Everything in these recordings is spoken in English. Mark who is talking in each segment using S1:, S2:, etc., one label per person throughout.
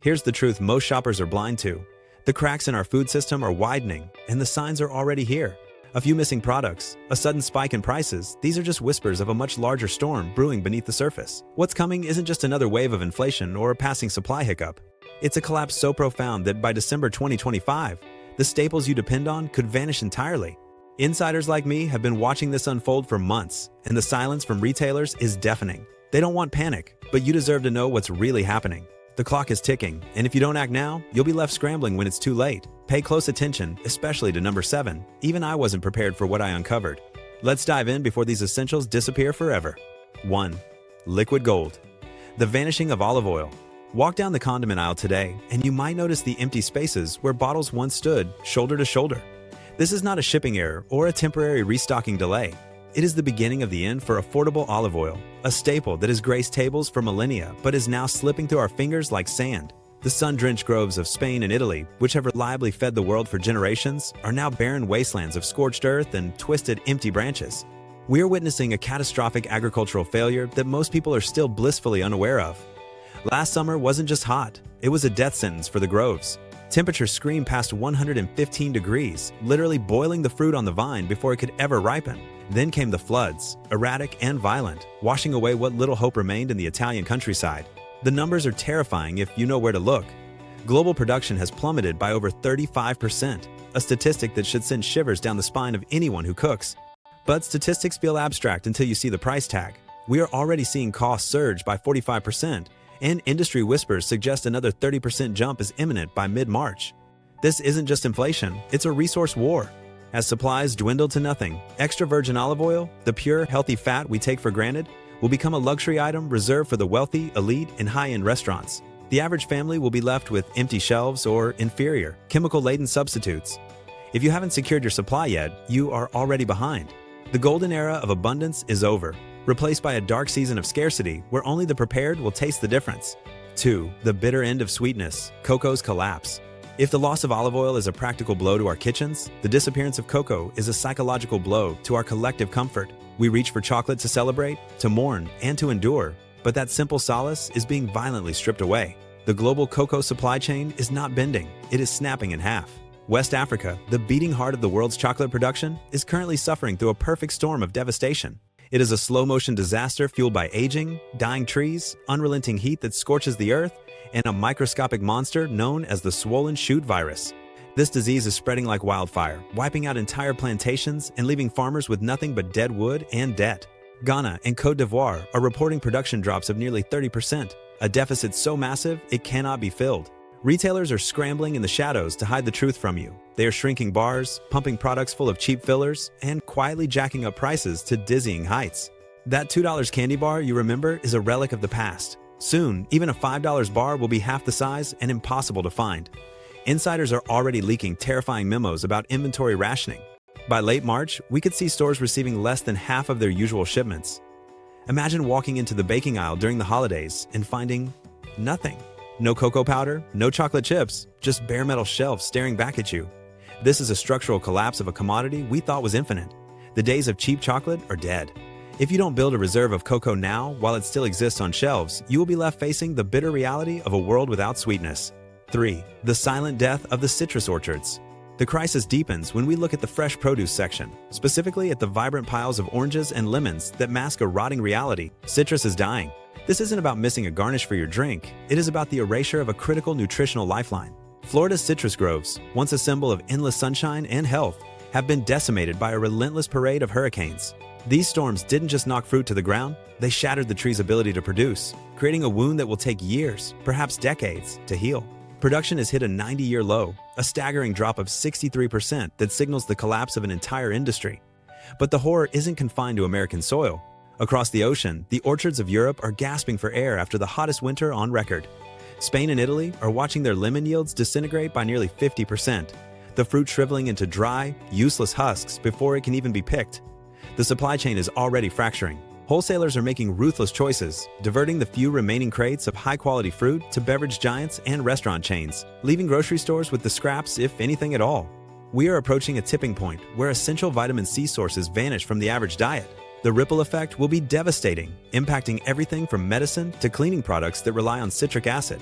S1: Here's the truth most shoppers are blind to. The cracks in our food system are widening, and the signs are already here. A few missing products, a sudden spike in prices, these are just whispers of a much larger storm brewing beneath the surface. What's coming isn't just another wave of inflation or a passing supply hiccup. It's a collapse so profound that by December 2025, the staples you depend on could vanish entirely. Insiders like me have been watching this unfold for months, and the silence from retailers is deafening. They don't want panic, but you deserve to know what's really happening. The clock is ticking, and if you don't act now, you'll be left scrambling when it's too late. Pay close attention, especially to number 7. Even I wasn't prepared for what I uncovered. Let's dive in before these essentials disappear forever. 1. Liquid gold. The vanishing of olive oil. Walk down the condiment aisle today, and you might notice the empty spaces where bottles once stood shoulder to shoulder. This is not a shipping error or a temporary restocking delay. It is the beginning of the end for affordable olive oil, a staple that has graced tables for millennia but is now slipping through our fingers like sand. The sun-drenched groves of Spain and Italy, which have reliably fed the world for generations, are now barren wastelands of scorched earth and twisted, empty branches. We are witnessing a catastrophic agricultural failure that most people are still blissfully unaware of. Last summer wasn't just hot, it was a death sentence for the groves. Temperatures screamed past 115 degrees, literally boiling the fruit on the vine before it could ever ripen. Then came the floods, erratic and violent, washing away what little hope remained in the Italian countryside. The numbers are terrifying if you know where to look. Global production has plummeted by over 35%, a statistic that should send shivers down the spine of anyone who cooks. But statistics feel abstract until you see the price tag. We are already seeing costs surge by 45%, and industry whispers suggest another 30% jump is imminent by mid-March. This isn't just inflation, it's a resource war. As supplies dwindle to nothing, extra virgin olive oil, the pure, healthy fat we take for granted, will become a luxury item reserved for the wealthy, elite, and high-end restaurants. The average family will be left with empty shelves or inferior, chemical-laden substitutes. If you haven't secured your supply yet, you are already behind. The golden era of abundance is over, replaced by a dark season of scarcity where only the prepared will taste the difference. 2. The bitter end of sweetness, cocoa's collapse. If the loss of olive oil is a practical blow to our kitchens, the disappearance of cocoa is a psychological blow to our collective comfort. We reach for chocolate to celebrate, to mourn, and to endure, but that simple solace is being violently stripped away. The global cocoa supply chain is not bending, it is snapping in half. West Africa, the beating heart of the world's chocolate production, is currently suffering through a perfect storm of devastation. It is a slow-motion disaster fueled by aging, dying trees, unrelenting heat that scorches the earth, and a microscopic monster known as the swollen shoot virus. This disease is spreading like wildfire, wiping out entire plantations and leaving farmers with nothing but dead wood and debt. Ghana and Côte d'Ivoire are reporting production drops of nearly 30%, a deficit so massive it cannot be filled. Retailers are scrambling in the shadows to hide the truth from you. They are shrinking bars, pumping products full of cheap fillers, and quietly jacking up prices to dizzying heights. That $2 candy bar you remember is a relic of the past. Soon, even a $5 bar will be half the size and impossible to find. Insiders are already leaking terrifying memos about inventory rationing. By late March, we could see stores receiving less than half of their usual shipments. Imagine walking into the baking aisle during the holidays and finding nothing. No cocoa powder, no chocolate chips, just bare metal shelves staring back at you. This is a structural collapse of a commodity we thought was infinite. The days of cheap chocolate are dead. If you don't build a reserve of cocoa now while it still exists on shelves, you will be left facing the bitter reality of a world without sweetness. 3. The silent death of the citrus orchards. The crisis deepens when we look at the fresh produce section, specifically at the vibrant piles of oranges and lemons that mask a rotting reality. Citrus is dying. This isn't about missing a garnish for your drink, it is about the erasure of a critical nutritional lifeline. Florida's citrus groves, once a symbol of endless sunshine and health, have been decimated by a relentless parade of hurricanes. These storms didn't just knock fruit to the ground, they shattered the tree's ability to produce, creating a wound that will take years, perhaps decades, to heal. Production has hit a 90-year low, a staggering drop of 63% that signals the collapse of an entire industry. But the horror isn't confined to American soil. Across the ocean, the orchards of Europe are gasping for air after the hottest winter on record. Spain and Italy are watching their lemon yields disintegrate by nearly 50%, the fruit shriveling into dry, useless husks before it can even be picked. The supply chain is already fracturing. Wholesalers are making ruthless choices, diverting the few remaining crates of high-quality fruit to beverage giants and restaurant chains, leaving grocery stores with the scraps, if anything at all. We are approaching a tipping point where essential vitamin C sources vanish from the average diet. The ripple effect will be devastating, impacting everything from medicine to cleaning products that rely on citric acid.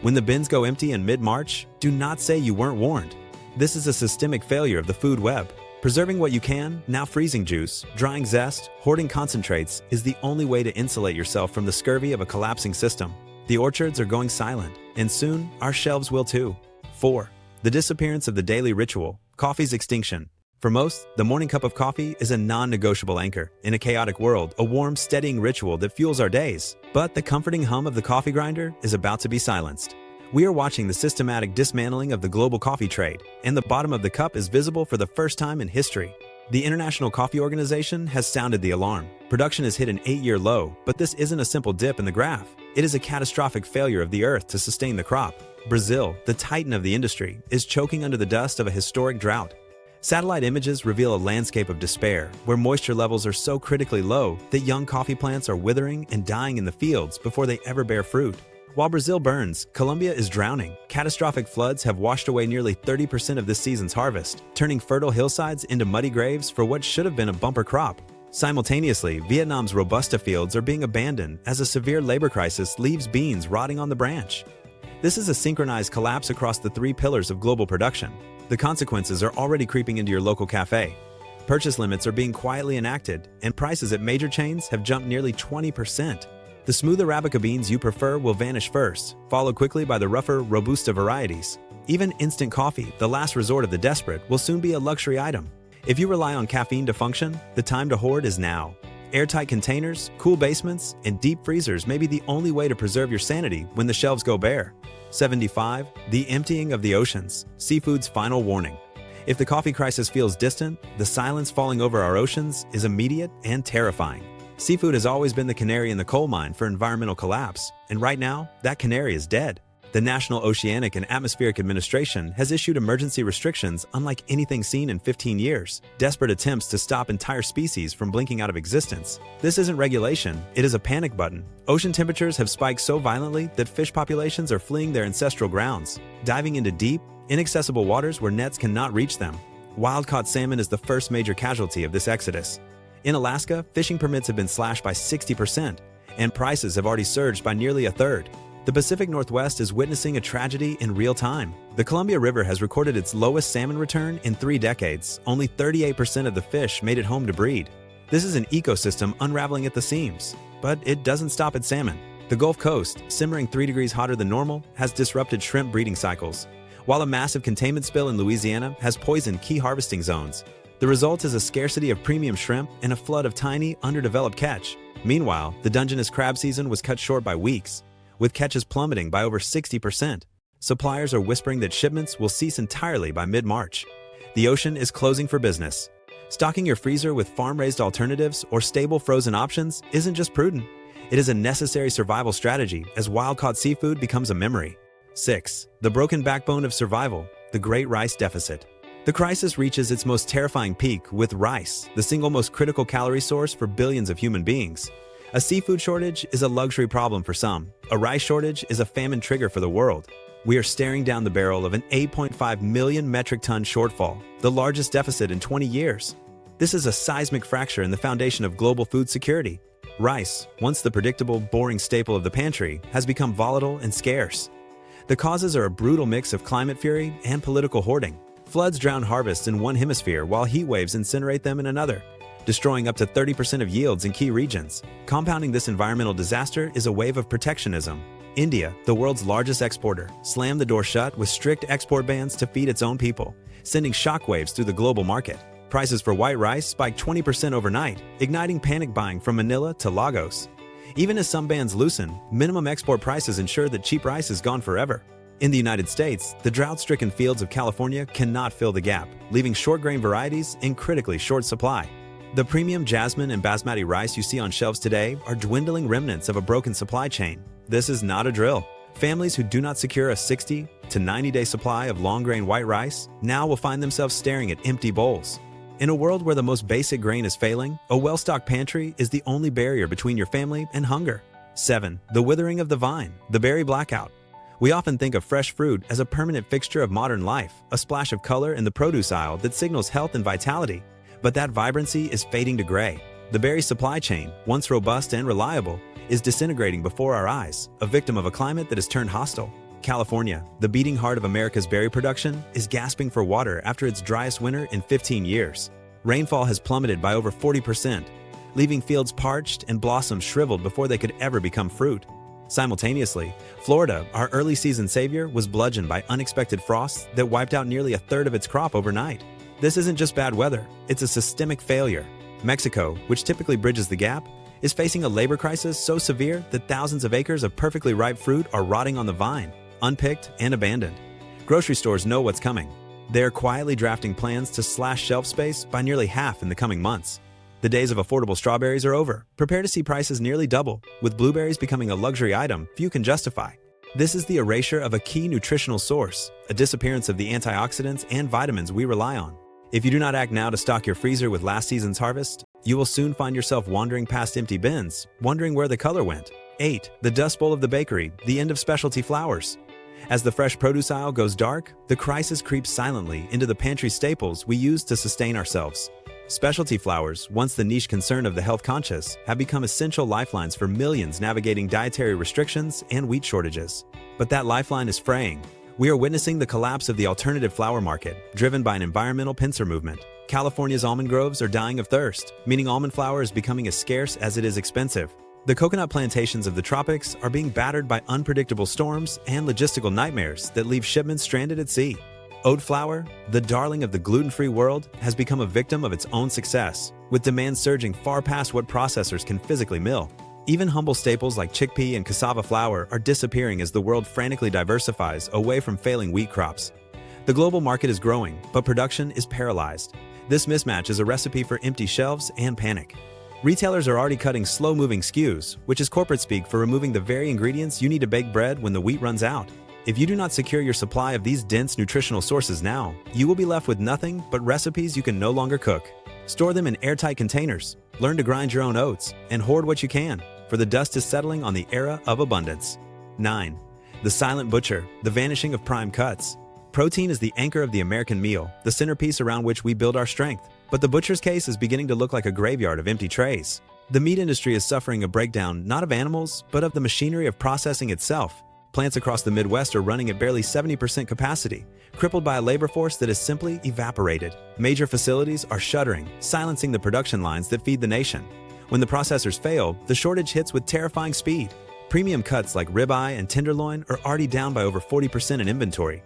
S1: When the bins go empty in mid-March, do not say you weren't warned. This is a systemic failure of the food web. Preserving what you can, now freezing juice, drying zest, hoarding concentrates, is the only way to insulate yourself from the scurvy of a collapsing system. The orchards are going silent, and soon our shelves will too. 4. The disappearance of the daily ritual, coffee's extinction. For most, the morning cup of coffee is a non-negotiable anchor. In a chaotic world, a warm, steadying ritual that fuels our days. But the comforting hum of the coffee grinder is about to be silenced. We are watching the systematic dismantling of the global coffee trade, and the bottom of the cup is visible for the first time in history. The International Coffee Organization has sounded the alarm. Production has hit an 8-year low, but this isn't a simple dip in the graph. It is a catastrophic failure of the earth to sustain the crop. Brazil, the titan of the industry, is choking under the dust of a historic drought. Satellite images reveal a landscape of despair, where moisture levels are so critically low that young coffee plants are withering and dying in the fields before they ever bear fruit. While Brazil burns, Colombia is drowning. Catastrophic floods have washed away nearly 30% of this season's harvest, turning fertile hillsides into muddy graves for what should have been a bumper crop. Simultaneously, Vietnam's Robusta fields are being abandoned as a severe labor crisis leaves beans rotting on the branch. This is a synchronized collapse across the 3 pillars of global production. The consequences are already creeping into your local cafe. Purchase limits are being quietly enacted, and prices at major chains have jumped nearly 20%. The smooth Arabica beans you prefer will vanish first, followed quickly by the rougher Robusta varieties. Even instant coffee, the last resort of the desperate, will soon be a luxury item. If you rely on caffeine to function, the time to hoard is now. Airtight containers, cool basements, and deep freezers may be the only way to preserve your sanity when the shelves go bare. 75. The emptying of the oceans, seafood's final warning. If the coffee crisis feels distant, the silence falling over our oceans is immediate and terrifying. Seafood has always been the canary in the coal mine for environmental collapse, and right now, that canary is dead. The National Oceanic and Atmospheric Administration has issued emergency restrictions unlike anything seen in 15 years, desperate attempts to stop entire species from blinking out of existence. This isn't regulation, it is a panic button. Ocean temperatures have spiked so violently that fish populations are fleeing their ancestral grounds, diving into deep, inaccessible waters where nets cannot reach them. Wild-caught salmon is the first major casualty of this exodus. In Alaska, fishing permits have been slashed by 60%, and prices have already surged by nearly a third. The Pacific Northwest is witnessing a tragedy in real time. The Columbia River has recorded its lowest salmon return in 3 decades. Only 38% of the fish made it home to breed. This is an ecosystem unraveling at the seams. But it doesn't stop at salmon. The Gulf Coast, simmering 3 degrees hotter than normal, has disrupted shrimp breeding cycles, while a massive containment spill in Louisiana has poisoned key harvesting zones. The result is a scarcity of premium shrimp and a flood of tiny, underdeveloped catch. Meanwhile, the Dungeness crab season was cut short by weeks, with catches plummeting by over 60%. Suppliers are whispering that shipments will cease entirely by mid-March. The ocean is closing for business. Stocking your freezer with farm-raised alternatives or stable frozen options isn't just prudent. It is a necessary survival strategy as wild-caught seafood becomes a memory. 6. The broken backbone of survival, the Great Rice Deficit. The crisis reaches its most terrifying peak with rice, the single most critical calorie source for billions of human beings. A seafood shortage is a luxury problem for some. A rice shortage is a famine trigger for the world. We are staring down the barrel of an 8.5 million metric ton shortfall, the largest deficit in 20 years. This is a seismic fracture in the foundation of global food security. Rice, once the predictable, boring staple of the pantry, has become volatile and scarce. The causes are a brutal mix of climate fury and political hoarding. Floods drown harvests in one hemisphere while heat waves incinerate them in another, destroying up to 30% of yields in key regions. Compounding this environmental disaster is a wave of protectionism. India, the world's largest exporter, slammed the door shut with strict export bans to feed its own people, sending shockwaves through the global market. Prices for white rice spiked 20% overnight, igniting panic buying from Manila to Lagos. Even as some bans loosen, minimum export prices ensure that cheap rice is gone forever. In the United States, the drought-stricken fields of California cannot fill the gap, leaving short-grain varieties in critically short supply. The premium jasmine and basmati rice you see on shelves today are dwindling remnants of a broken supply chain. This is not a drill. Families who do not secure a 60 to 90-day supply of long-grain white rice now will find themselves staring at empty bowls. In a world where the most basic grain is failing, a well-stocked pantry is the only barrier between your family and hunger. 7. The withering of the vine, the berry blackout. We often think of fresh fruit as a permanent fixture of modern life, a splash of color in the produce aisle that signals health and vitality. But that vibrancy is fading to gray. The berry supply chain, once robust and reliable, is disintegrating before our eyes, a victim of a climate that has turned hostile. California, the beating heart of America's berry production, is gasping for water after its driest winter in 15 years. Rainfall has plummeted by over 40%, leaving fields parched and blossoms shriveled before they could ever become fruit. Simultaneously, Florida, our early season savior, was bludgeoned by unexpected frosts that wiped out nearly a third of its crop overnight. This isn't just bad weather, it's a systemic failure. Mexico, which typically bridges the gap, is facing a labor crisis so severe that thousands of acres of perfectly ripe fruit are rotting on the vine, unpicked and abandoned. Grocery stores know what's coming. They are quietly drafting plans to slash shelf space by nearly half in the coming months. The days of affordable strawberries are over. Prepare to see prices nearly double, with blueberries becoming a luxury item few can justify. This is the erasure of a key nutritional source, a disappearance of the antioxidants and vitamins we rely on. If you do not act now to stock your freezer with last season's harvest, you will soon find yourself wandering past empty bins, wondering where the color went. 8. The Dust Bowl of the bakery, the end of specialty flours. As the fresh produce aisle goes dark, the crisis creeps silently into the pantry staples we use to sustain ourselves. Specialty flours, once the niche concern of the health-conscious, have become essential lifelines for millions navigating dietary restrictions and wheat shortages. But that lifeline is fraying. We are witnessing the collapse of the alternative flour market, driven by an environmental pincer movement. California's almond groves are dying of thirst, meaning almond flour is becoming as scarce as it is expensive. The coconut plantations of the tropics are being battered by unpredictable storms and logistical nightmares that leave shipments stranded at sea. Oat flour, the darling of the gluten-free world, has become a victim of its own success, with demand surging far past what processors can physically mill. Even humble staples like chickpea and cassava flour are disappearing as the world frantically diversifies away from failing wheat crops. The global market is growing, but production is paralyzed. This mismatch is a recipe for empty shelves and panic. Retailers are already cutting slow-moving SKUs, which is corporate speak for removing the very ingredients you need to bake bread when the wheat runs out. If you do not secure your supply of these dense nutritional sources now, you will be left with nothing but recipes you can no longer cook. Store them in airtight containers, learn to grind your own oats, and hoard what you can, for the dust is settling on the era of abundance. 9. The silent butcher, the vanishing of prime cuts. Protein is the anchor of the American meal, the centerpiece around which we build our strength. But the butcher's case is beginning to look like a graveyard of empty trays. The meat industry is suffering a breakdown not of animals, but of the machinery of processing itself. Plants across the Midwest are running at barely 70% capacity, crippled by a labor force that has simply evaporated. Major facilities are shuttering, silencing the production lines that feed the nation. When the processors fail, the shortage hits with terrifying speed. Premium cuts like ribeye and tenderloin are already down by over 40% in inventory,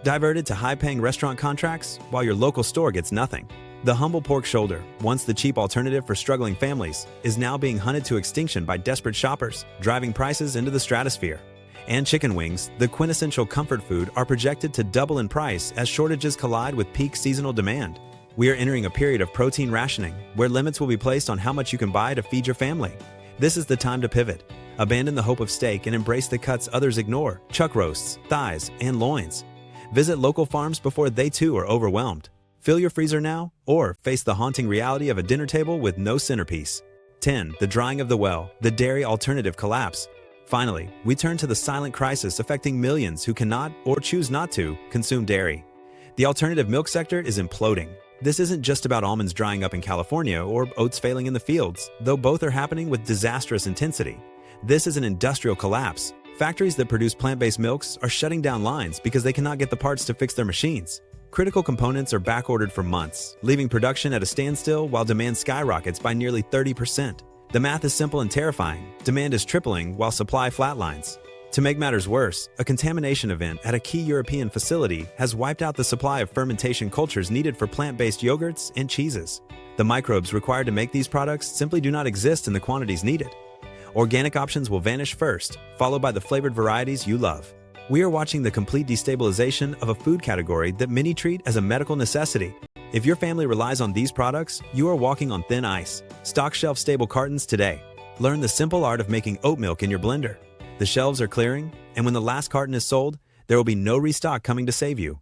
S1: diverted to high-paying restaurant contracts while your local store gets nothing. The humble pork shoulder, once the cheap alternative for struggling families, is now being hunted to extinction by desperate shoppers, driving prices into the stratosphere. And chicken wings, the quintessential comfort food, are projected to double in price as shortages collide with peak seasonal demand. We are entering a period of protein rationing, where limits will be placed on how much you can buy to feed your family. This is the time to pivot. Abandon the hope of steak and embrace the cuts others ignore: chuck roasts, thighs, and loins. Visit local farms before they too are overwhelmed. Fill your freezer now, or face the haunting reality of a dinner table with no centerpiece. 10. The drying of the well, the dairy alternative collapse. Finally, we turn to the silent crisis affecting millions who cannot, or choose not to, consume dairy. The alternative milk sector is imploding. This isn't just about almonds drying up in California or oats failing in the fields, though both are happening with disastrous intensity. This is an industrial collapse. Factories that produce plant-based milks are shutting down lines because they cannot get the parts to fix their machines. Critical components are backordered for months, leaving production at a standstill while demand skyrockets by nearly 30%. The math is simple and terrifying. Demand is tripling while supply flatlines. To make matters worse, a contamination event at a key European facility has wiped out the supply of fermentation cultures needed for plant-based yogurts and cheeses. The microbes required to make these products simply do not exist in the quantities needed. Organic options will vanish first, followed by the flavored varieties you love. We are watching the complete destabilization of a food category that many treat as a medical necessity. If your family relies on these products, you are walking on thin ice. Stock shelf-stable cartons today. Learn the simple art of making oat milk in your blender. The shelves are clearing, and when the last carton is sold, there will be no restock coming to save you.